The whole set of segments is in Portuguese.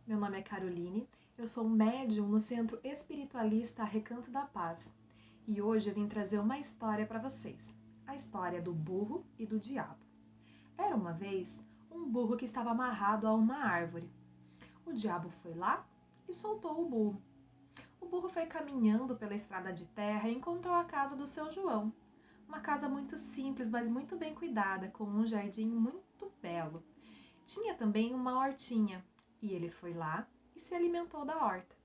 Meu nome é Caroline, eu sou médium no Centro Espiritualista Recanto da Paz e hoje eu vim trazer uma história para vocês, a história do burro e do diabo. Era uma vez um burro que estava amarrado a uma árvore. O diabo foi lá e soltou o burro. O burro foi caminhando pela estrada de terra e encontrou a casa do seu João. Uma casa muito simples, mas muito bem cuidada, com um jardim muito belo. Tinha também uma hortinha, e ele foi lá e se alimentou da horta.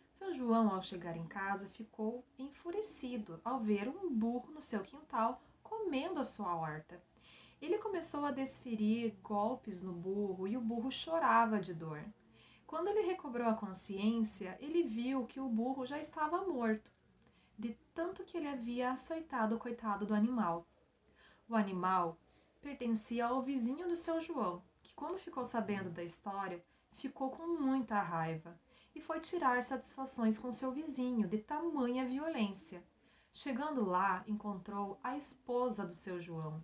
Seu João, ao chegar em casa, ficou enfurecido ao ver um burro no seu quintal comendo a sua horta. Ele começou a desferir golpes no burro e o burro chorava de dor. Quando ele recobrou a consciência, ele viu que o burro já estava morto, de tanto que ele havia açoitado o coitado do animal. O animal pertencia ao vizinho do seu João, que quando ficou sabendo da história, ficou com muita raiva e foi tirar satisfações com seu vizinho de tamanha violência. Chegando lá, encontrou a esposa do seu João.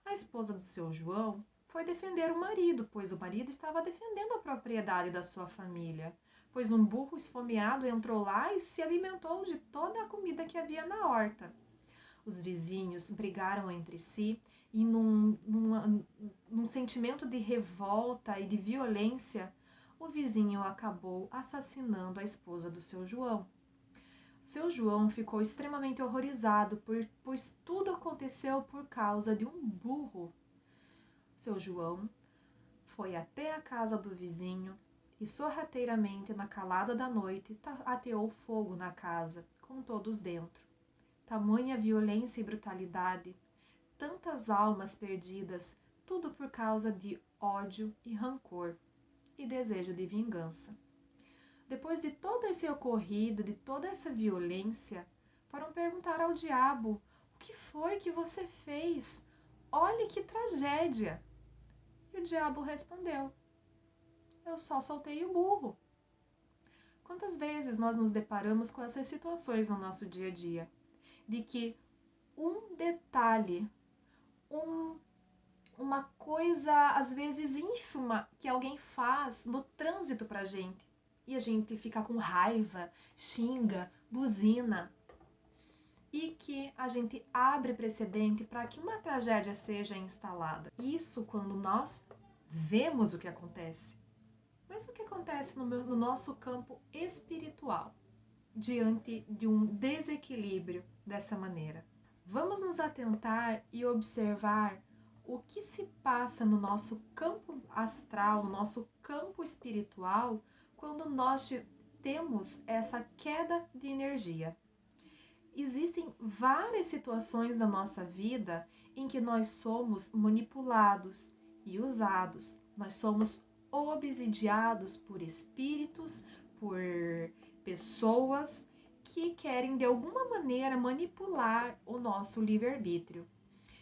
A esposa do seu João foi defender o marido, pois o marido estava defendendo a propriedade da sua família, pois um burro esfomeado entrou lá e se alimentou de toda a comida que havia na horta. Os vizinhos brigaram entre si e num sentimento de revolta e de violência, o vizinho acabou assassinando a esposa do seu João. Seu João ficou extremamente horrorizado, pois tudo aconteceu por causa de um burro. Seu João foi até a casa do vizinho e sorrateiramente, na calada da noite, ateou fogo na casa, com todos dentro. Tamanha violência e brutalidade, tantas almas perdidas, tudo por causa de ódio e rancor e desejo de vingança. Depois de todo esse ocorrido, de toda essa violência, foram perguntar ao diabo: o que foi que você fez? Olhe que tragédia! E o diabo respondeu: eu só soltei o burro. Quantas vezes nós nos deparamos com essas situações no nosso dia a dia? De que um detalhe, uma coisa às vezes ínfima que alguém faz no trânsito pra gente e a gente fica com raiva, xinga, buzina e que a gente abre precedente para que uma tragédia seja instalada. Isso quando nós vemos o que acontece. Mas o que acontece no nosso campo espiritual diante de um desequilíbrio dessa maneira? Vamos nos atentar e observar o que se passa no nosso campo astral, no nosso campo espiritual, quando nós temos essa queda de energia. Existem várias situações da nossa vida em que nós somos manipulados e usados. Nós somos obsidiados por espíritos, por pessoas que querem de alguma maneira manipular o nosso livre-arbítrio.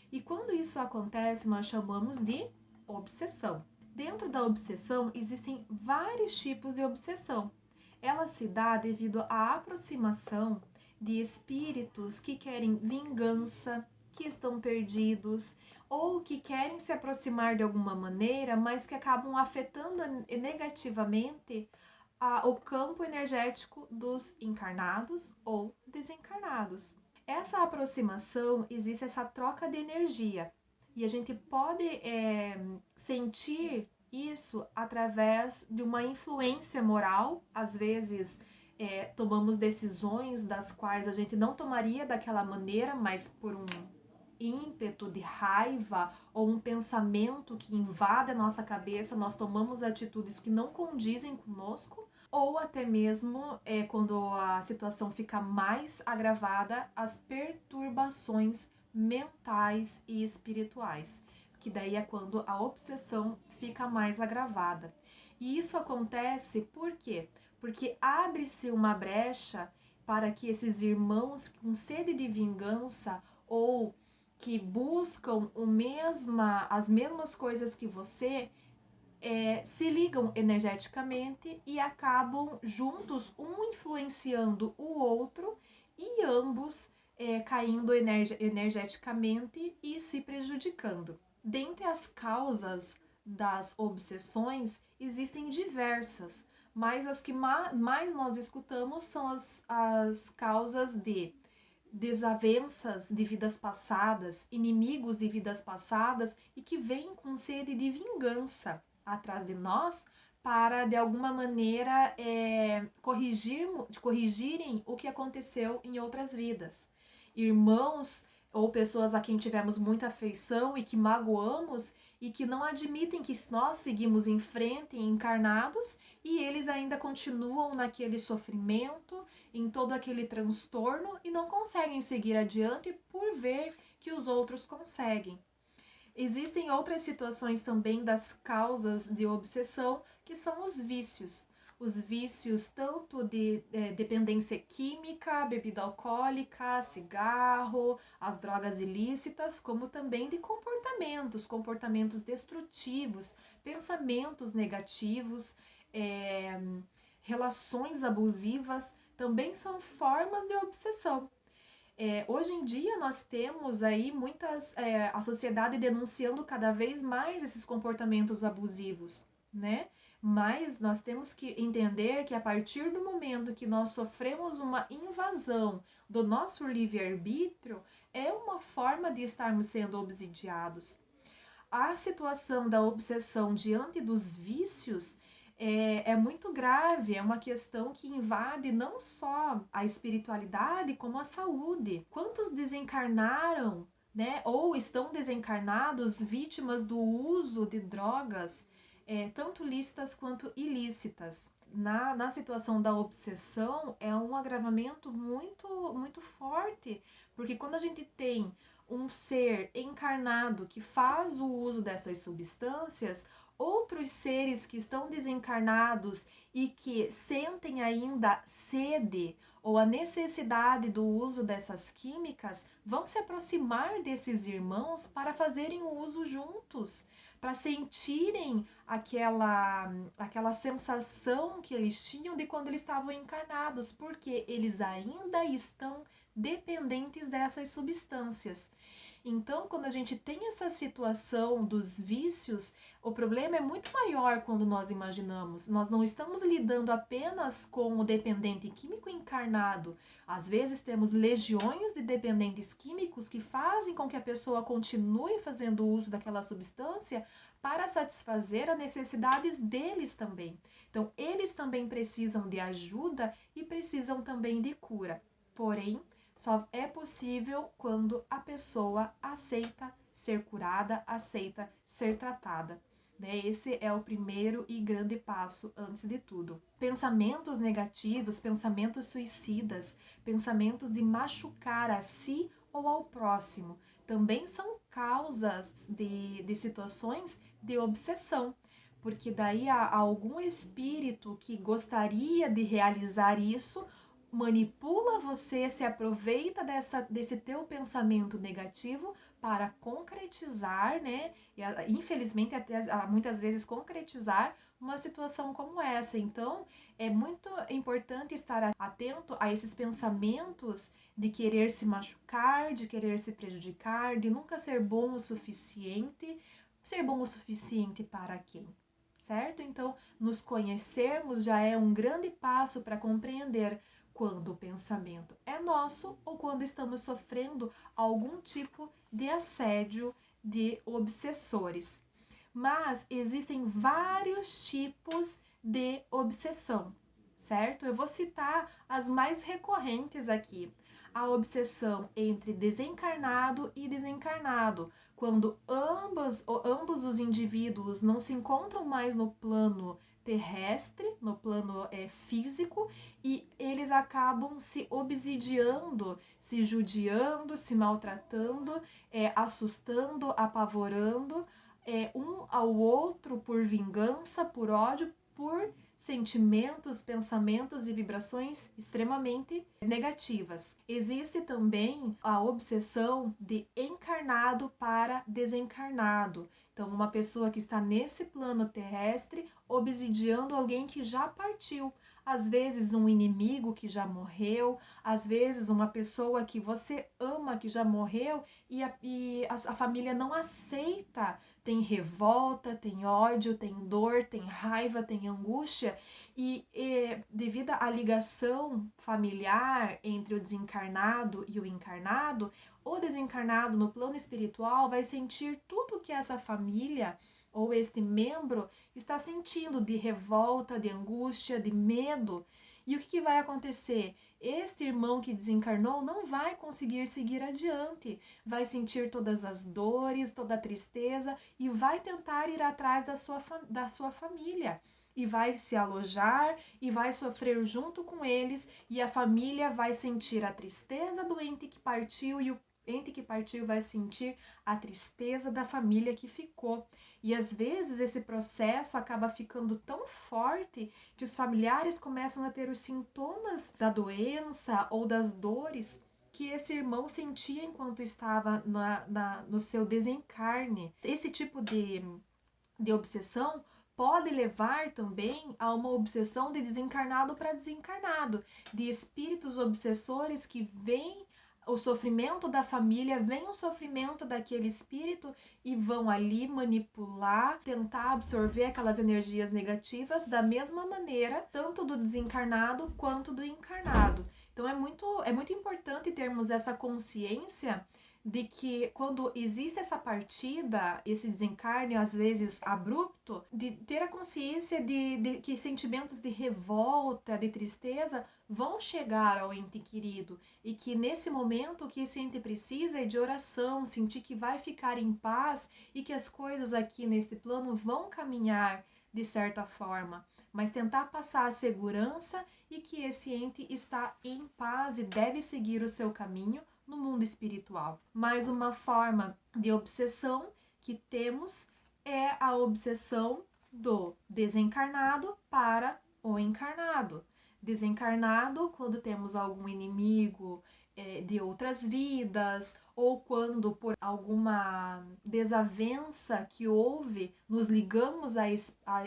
E quando isso acontece, nós chamamos de obsessão. Dentro da obsessão existem vários tipos de obsessão. Ela se dá devido à aproximação de espíritos que querem vingança, que estão perdidos ou que querem se aproximar de alguma maneira, mas que acabam afetando negativamente o campo energético dos encarnados ou desencarnados. Essa aproximação, existe essa troca de energia e a gente pode sentir isso através de uma influência moral. Às vezes tomamos decisões das quais a gente não tomaria daquela maneira, mas por um ímpeto de raiva ou um pensamento que invade a nossa cabeça, nós tomamos atitudes que não condizem conosco, ou até mesmo quando a situação fica mais agravada, as perturbações mentais e espirituais, que daí é quando a obsessão fica mais agravada. E isso acontece por quê? Porque abre-se uma brecha para que esses irmãos com sede de vingança ou que buscam as mesmas coisas que você, se ligam energeticamente e acabam juntos, um influenciando o outro e ambos caindo energeticamente e se prejudicando. Dentre as causas das obsessões existem diversas, mas as que mais nós escutamos são as causas de desavenças de vidas passadas, inimigos de vidas passadas e que vêm com sede de vingança atrás de nós para, de alguma maneira, corrigirem o que aconteceu em outras vidas. Irmãos ou pessoas a quem tivemos muita afeição e que magoamos e que não admitem que nós seguimos em frente encarnados e eles ainda continuam naquele sofrimento, em todo aquele transtorno e não conseguem seguir adiante por ver que os outros conseguem. Existem outras situações também das causas de obsessão, que são os vícios. Os vícios tanto de dependência química, bebida alcoólica, cigarro, as drogas ilícitas, como também de comportamentos destrutivos, pensamentos negativos, relações abusivas, também são formas de obsessão. Hoje em dia nós temos aí a sociedade denunciando cada vez mais esses comportamentos abusivos, né? Mas nós temos que entender que a partir do momento que nós sofremos uma invasão do nosso livre-arbítrio, é uma forma de estarmos sendo obsidiados. A situação da obsessão diante dos vícios é muito grave, é uma questão que invade não só a espiritualidade, como a saúde. Quantos desencarnaram, né, ou estão desencarnados vítimas do uso de drogas, tanto lícitas quanto ilícitas? Na situação da obsessão, é um agravamento muito, muito forte, porque quando a gente tem um ser encarnado que faz o uso dessas substâncias, outros seres que estão desencarnados e que sentem ainda sede ou a necessidade do uso dessas químicas vão se aproximar desses irmãos para fazerem o uso juntos, para sentirem aquela sensação que eles tinham de quando eles estavam encarnados, porque eles ainda estão dependentes dessas substâncias. Então, quando a gente tem essa situação dos vícios, o problema é muito maior quando nós imaginamos. Nós não estamos lidando apenas com o dependente químico encarnado. Às vezes temos legiões de dependentes químicos que fazem com que a pessoa continue fazendo uso daquela substância para satisfazer as necessidades deles também. Então, eles também precisam de ajuda e precisam também de cura. Porém, só é possível quando a pessoa aceita ser curada, aceita ser tratada. Esse é o primeiro e grande passo antes de tudo. Pensamentos negativos, pensamentos suicidas, pensamentos de machucar a si ou ao próximo, também são causas de situações de obsessão. Porque daí há algum espírito que gostaria de realizar isso, manipula você, se aproveita desse teu pensamento negativo para concretizar, né? E, infelizmente, até muitas vezes concretizar uma situação como essa. Então, é muito importante estar atento a esses pensamentos de querer se machucar, de querer se prejudicar, de nunca ser bom o suficiente. Ser bom o suficiente para quem? Certo? Então, nos conhecermos já é um grande passo para compreender quando o pensamento é nosso ou quando estamos sofrendo algum tipo de assédio de obsessores. Mas existem vários tipos de obsessão, certo? Eu vou citar as mais recorrentes aqui. A obsessão entre desencarnado e desencarnado, quando ambos os indivíduos não se encontram mais no plano terrestre, no plano físico, e eles acabam se obsidiando, se judiando, se maltratando, assustando, apavorando um ao outro por vingança, por ódio, por sentimentos, pensamentos e vibrações extremamente negativas. Existe também a obsessão de encarnado para desencarnado. Então, uma pessoa que está nesse plano terrestre obsidiando alguém que já partiu. Às vezes um inimigo que já morreu, às vezes uma pessoa que você ama que já morreu e a família não aceita tem revolta, tem ódio, tem dor, tem raiva, tem angústia, e devido à ligação familiar entre o desencarnado e o encarnado, o desencarnado no plano espiritual vai sentir tudo que essa família ou este membro está sentindo de revolta, de angústia, de medo. E o que vai acontecer? Este irmão que desencarnou não vai conseguir seguir adiante, vai sentir todas as dores, toda a tristeza e vai tentar ir atrás da sua família. E vai se alojar e vai sofrer junto com eles, e a família vai sentir a tristeza do ente que partiu e o ente que partiu vai sentir a tristeza da família que ficou. E às vezes esse processo acaba ficando tão forte que os familiares começam a ter os sintomas da doença ou das dores que esse irmão sentia enquanto estava no seu desencarne. Esse tipo de obsessão pode levar também a uma obsessão de desencarnado para desencarnado, de espíritos obsessores que veem o sofrimento da família, vem o sofrimento daquele espírito e vão ali manipular, tentar absorver aquelas energias negativas da mesma maneira, tanto do desencarnado quanto do encarnado. Então é muito importante termos essa consciência de que quando existe essa partida, esse desencarne às vezes abrupto, de ter a consciência de que sentimentos de revolta, de tristeza vão chegar ao ente querido e que nesse momento o que esse ente precisa é de oração, sentir que vai ficar em paz e que as coisas aqui neste plano vão caminhar de certa forma, mas tentar passar a segurança e que esse ente está em paz e deve seguir o seu caminho no mundo espiritual. Mais uma forma de obsessão que temos é a obsessão do desencarnado para o encarnado. Desencarnado quando temos algum inimigo de outras vidas, ou quando por alguma desavença que houve, nos ligamos a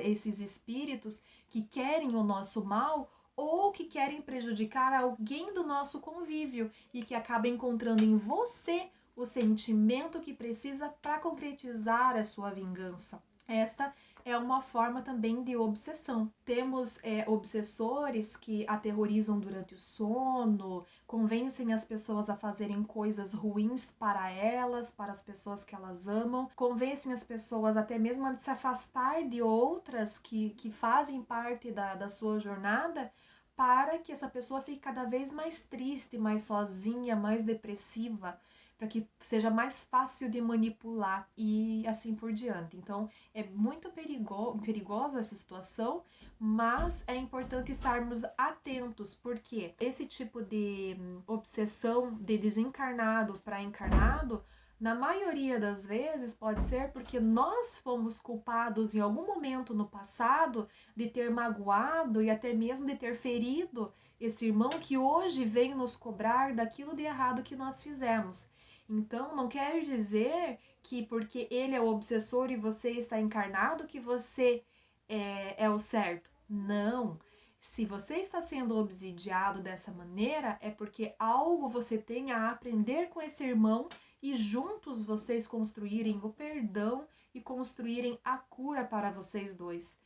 esses espíritos que querem o nosso mal, ou que querem prejudicar alguém do nosso convívio e que acaba encontrando em você o sentimento que precisa para concretizar a sua vingança. Esta é uma forma também de obsessão. Temos obsessores que aterrorizam durante o sono, convencem as pessoas a fazerem coisas ruins para elas, para as pessoas que elas amam, convencem as pessoas até mesmo a se afastar de outras que fazem parte da sua jornada, para que essa pessoa fique cada vez mais triste, mais sozinha, mais depressiva, para que seja mais fácil de manipular e assim por diante. Então, é muito perigosa essa situação, mas é importante estarmos atentos, porque esse tipo de obsessão de desencarnado para encarnado, na maioria das vezes pode ser porque nós fomos culpados em algum momento no passado de ter magoado e até mesmo de ter ferido esse irmão que hoje vem nos cobrar daquilo de errado que nós fizemos. Então, não quer dizer que porque ele é o obsessor e você está encarnado que você é o certo. Não. Se você está sendo obsidiado dessa maneira, é porque algo você tem a aprender com esse irmão e juntos vocês construírem o perdão e construírem a cura para vocês dois.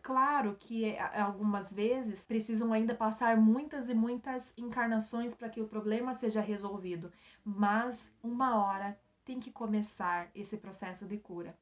Claro que algumas vezes precisam ainda passar muitas e muitas encarnações para que o problema seja resolvido, mas uma hora tem que começar esse processo de cura,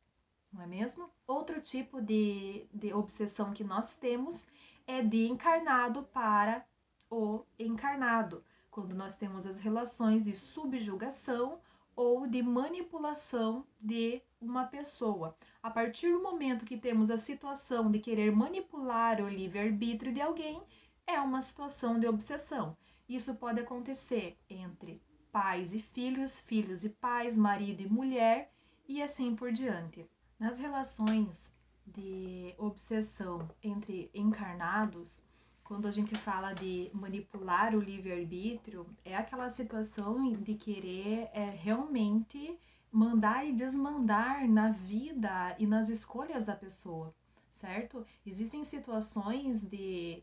não é mesmo? Outro tipo de obsessão que nós temos é de encarnado para o encarnado, quando nós temos as relações de subjugação ou de manipulação de uma pessoa. A partir do momento que temos a situação de querer manipular o livre-arbítrio de alguém, é uma situação de obsessão. Isso pode acontecer entre pais e filhos, filhos e pais, marido e mulher e assim por diante. Nas relações de obsessão entre encarnados, quando a gente fala de manipular o livre-arbítrio, é aquela situação de querer realmente mandar e desmandar na vida e nas escolhas da pessoa, certo? Existem situações de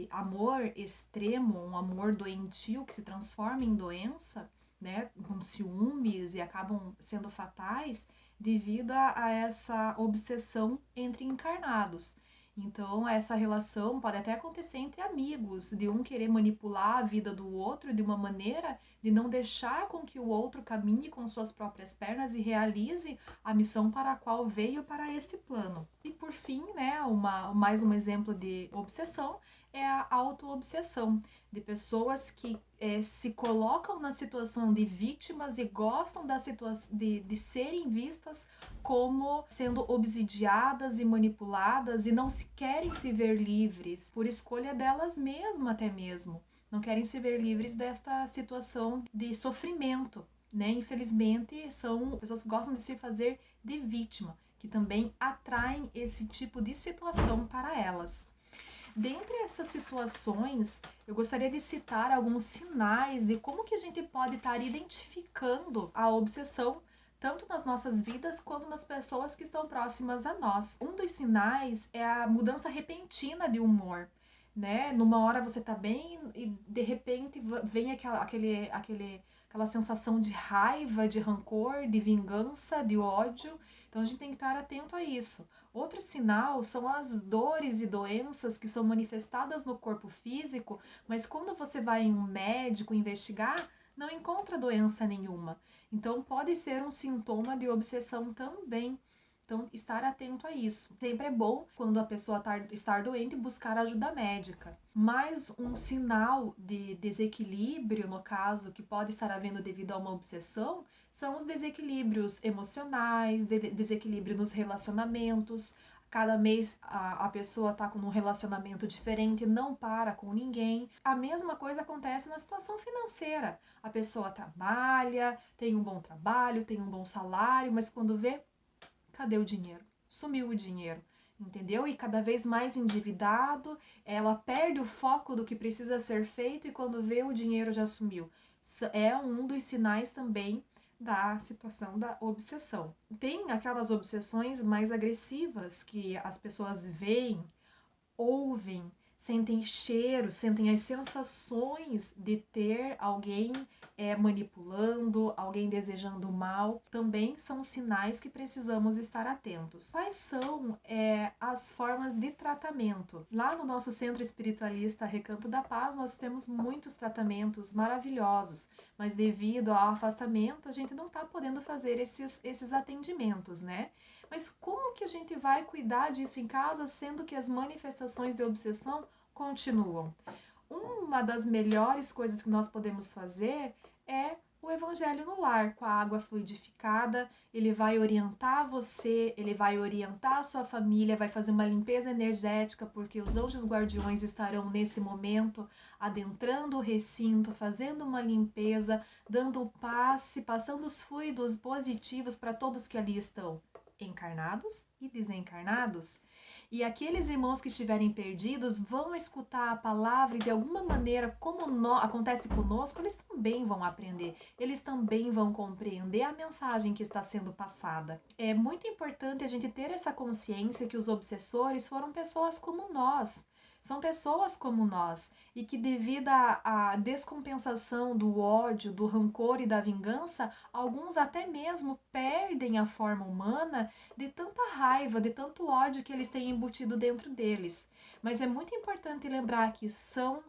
amor extremo, um amor doentio que se transforma em doença, né, com ciúmes e acabam sendo fatais, devido a essa obsessão entre encarnados. Então, essa relação pode até acontecer entre amigos, de um querer manipular a vida do outro de uma maneira de não deixar com que o outro caminhe com suas próprias pernas e realize a missão para a qual veio para este plano. E por fim, né, mais um exemplo de obsessão é a autoobsessão, de pessoas que se colocam na situação de vítimas e gostam de serem vistas como sendo obsidiadas e manipuladas e não se querem se ver livres por escolha delas mesmas até mesmo. Não querem se ver livres desta situação de sofrimento, né? Infelizmente, são pessoas que gostam de se fazer de vítima, que também atraem esse tipo de situação para elas. Dentre essas situações, eu gostaria de citar alguns sinais de como que a gente pode estar identificando a obsessão tanto nas nossas vidas quanto nas pessoas que estão próximas a nós. Um dos sinais é a mudança repentina de humor, né? Numa hora você tá bem e de repente vem aquela sensação de raiva, de rancor, de vingança, de ódio. Então a gente tem que estar atento a isso. Outro sinal são as dores e doenças que são manifestadas no corpo físico, mas quando você vai em um médico investigar, não encontra doença nenhuma. Então, pode ser um sintoma de obsessão também. Então, estar atento a isso. Sempre é bom, quando a pessoa estar doente, buscar ajuda médica. Mais um sinal de desequilíbrio, no caso, que pode estar havendo devido a uma obsessão, são os desequilíbrios emocionais, desequilíbrio nos relacionamentos. Cada mês a pessoa está com um relacionamento diferente, não para com ninguém. A mesma coisa acontece na situação financeira. A pessoa trabalha, tem um bom trabalho, tem um bom salário, mas quando vê, cadê o dinheiro? Sumiu o dinheiro, entendeu? E cada vez mais endividado, ela perde o foco do que precisa ser feito e quando vê, o dinheiro já sumiu. É um dos sinais também da situação da obsessão. Tem aquelas obsessões mais agressivas que as pessoas veem, ouvem, sentem cheiro, sentem as sensações de ter alguém manipulando, alguém desejando mal, também são sinais que precisamos estar atentos. Quais são as formas de tratamento? Lá no nosso Centro Espiritualista Recanto da Paz, nós temos muitos tratamentos maravilhosos, mas devido ao afastamento, a gente não está podendo fazer esses atendimentos, né? Mas como que a gente vai cuidar disso em casa, sendo que as manifestações de obsessão continuam? Uma das melhores coisas que nós podemos fazer é o Evangelho no Lar, com a água fluidificada. Ele vai orientar você, ele vai orientar a sua família, vai fazer uma limpeza energética, porque os anjos guardiões estarão nesse momento adentrando o recinto, fazendo uma limpeza, dando o passe, passando os fluidos positivos para todos que ali estão, encarnados e desencarnados. E aqueles irmãos que estiverem perdidos vão escutar a palavra e de alguma maneira, como acontece conosco, eles também vão aprender, eles também vão compreender a mensagem que está sendo passada. É muito importante a gente ter essa consciência que os obsessores foram pessoas como nós. São pessoas como nós e que devido à descompensação do ódio, do rancor e da vingança, alguns até mesmo perdem a forma humana de tanta raiva, de tanto ódio que eles têm embutido dentro deles. Mas é muito importante lembrar que são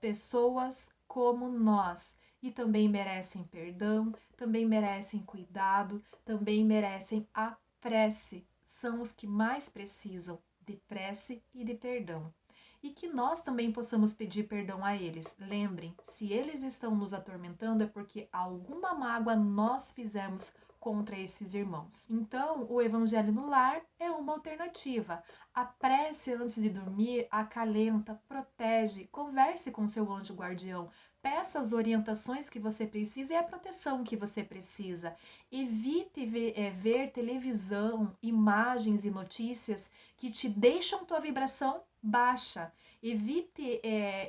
pessoas como nós e também merecem perdão, também merecem cuidado, também merecem a prece. São os que mais precisam de prece e de perdão. E que nós também possamos pedir perdão a eles. Lembrem, se eles estão nos atormentando é porque alguma mágoa nós fizemos contra esses irmãos. Então, o Evangelho no Lar é uma alternativa. A prece antes de dormir acalenta, protege, converse com seu anjo guardião, peça as orientações que você precisa e a proteção que você precisa. Evite ver televisão, imagens e notícias que te deixam tua vibração baixa. Evite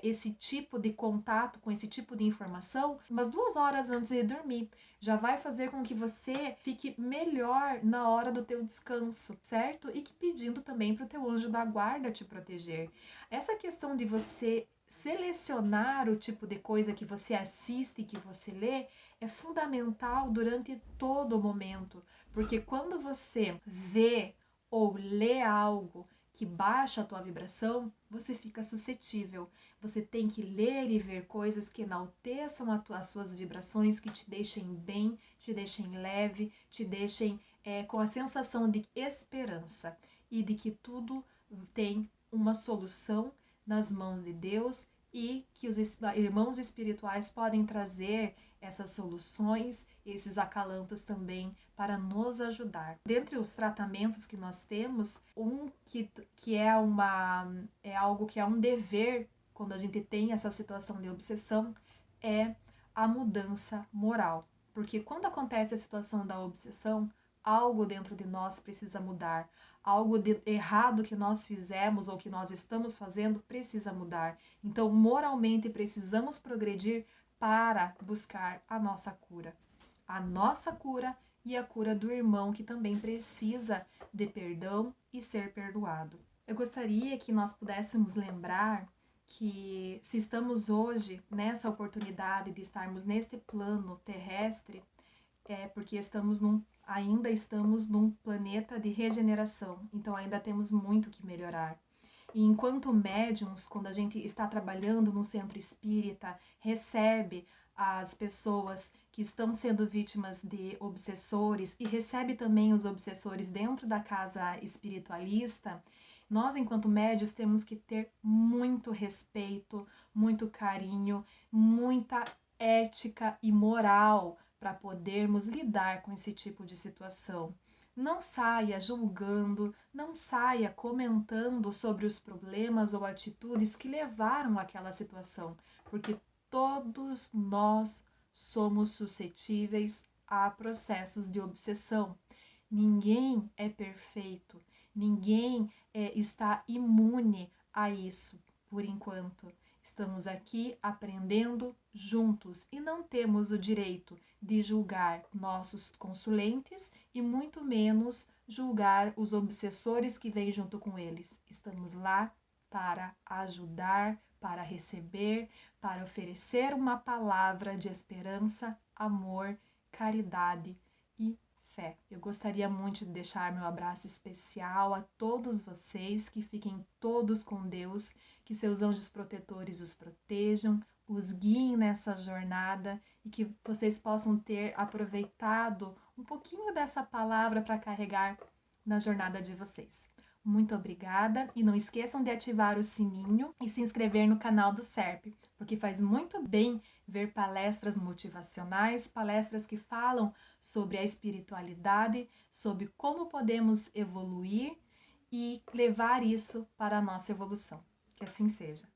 esse tipo de contato com esse tipo de informação umas 2 horas antes de dormir. Já vai fazer com que você fique melhor na hora do teu descanso, certo? E que pedindo também para o teu anjo da guarda te proteger. Essa questão de você selecionar o tipo de coisa que você assiste, que você lê, é fundamental durante todo o momento, porque quando você vê ou lê algo que baixa a tua vibração, você fica suscetível. Você tem que ler e ver coisas que enalteçam as suas vibrações, que te deixem bem, te deixem leve, te deixem com a sensação de esperança e de que tudo tem uma solução nas mãos de Deus e que os irmãos espirituais podem trazer essas soluções, esses acalantos também para nos ajudar. Dentre os tratamentos que nós temos, que é algo que é um dever quando a gente tem essa situação de obsessão, é a mudança moral. Porque quando acontece a situação da obsessão, algo dentro de nós precisa mudar. Algo de errado que nós fizemos ou que nós estamos fazendo precisa mudar. Então, moralmente, precisamos progredir para buscar a nossa cura. A nossa cura e a cura do irmão que também precisa de perdão e ser perdoado. Eu gostaria que nós pudéssemos lembrar que se estamos hoje nessa oportunidade de estarmos neste plano terrestre, é porque ainda estamos num planeta de regeneração, então ainda temos muito que melhorar. E enquanto médiums, quando a gente está trabalhando no centro espírita, recebe as pessoas que estão sendo vítimas de obsessores e recebe também os obsessores dentro da casa espiritualista, nós, enquanto médios, temos que ter muito respeito, muito carinho, muita ética e moral para podermos lidar com esse tipo de situação. Não saia julgando, não saia comentando sobre os problemas ou atitudes que levaram àquela situação, porque todos nós somos suscetíveis a processos de obsessão. Ninguém é perfeito, ninguém está imune a isso por enquanto. Estamos aqui aprendendo juntos e não temos o direito de julgar nossos consulentes e muito menos julgar os obsessores que vêm junto com eles. Estamos lá para ajudar, para receber, para oferecer uma palavra de esperança, amor, caridade e fé. Eu gostaria muito de deixar meu abraço especial a todos vocês, que fiquem todos com Deus, que seus anjos protetores os protejam, os guiem nessa jornada e que vocês possam ter aproveitado um pouquinho dessa palavra para carregar na jornada de vocês. Muito obrigada e não esqueçam de ativar o sininho e se inscrever no canal do SERP, porque faz muito bem ver palestras motivacionais, palestras que falam sobre a espiritualidade, sobre como podemos evoluir e levar isso para a nossa evolução. Que assim seja.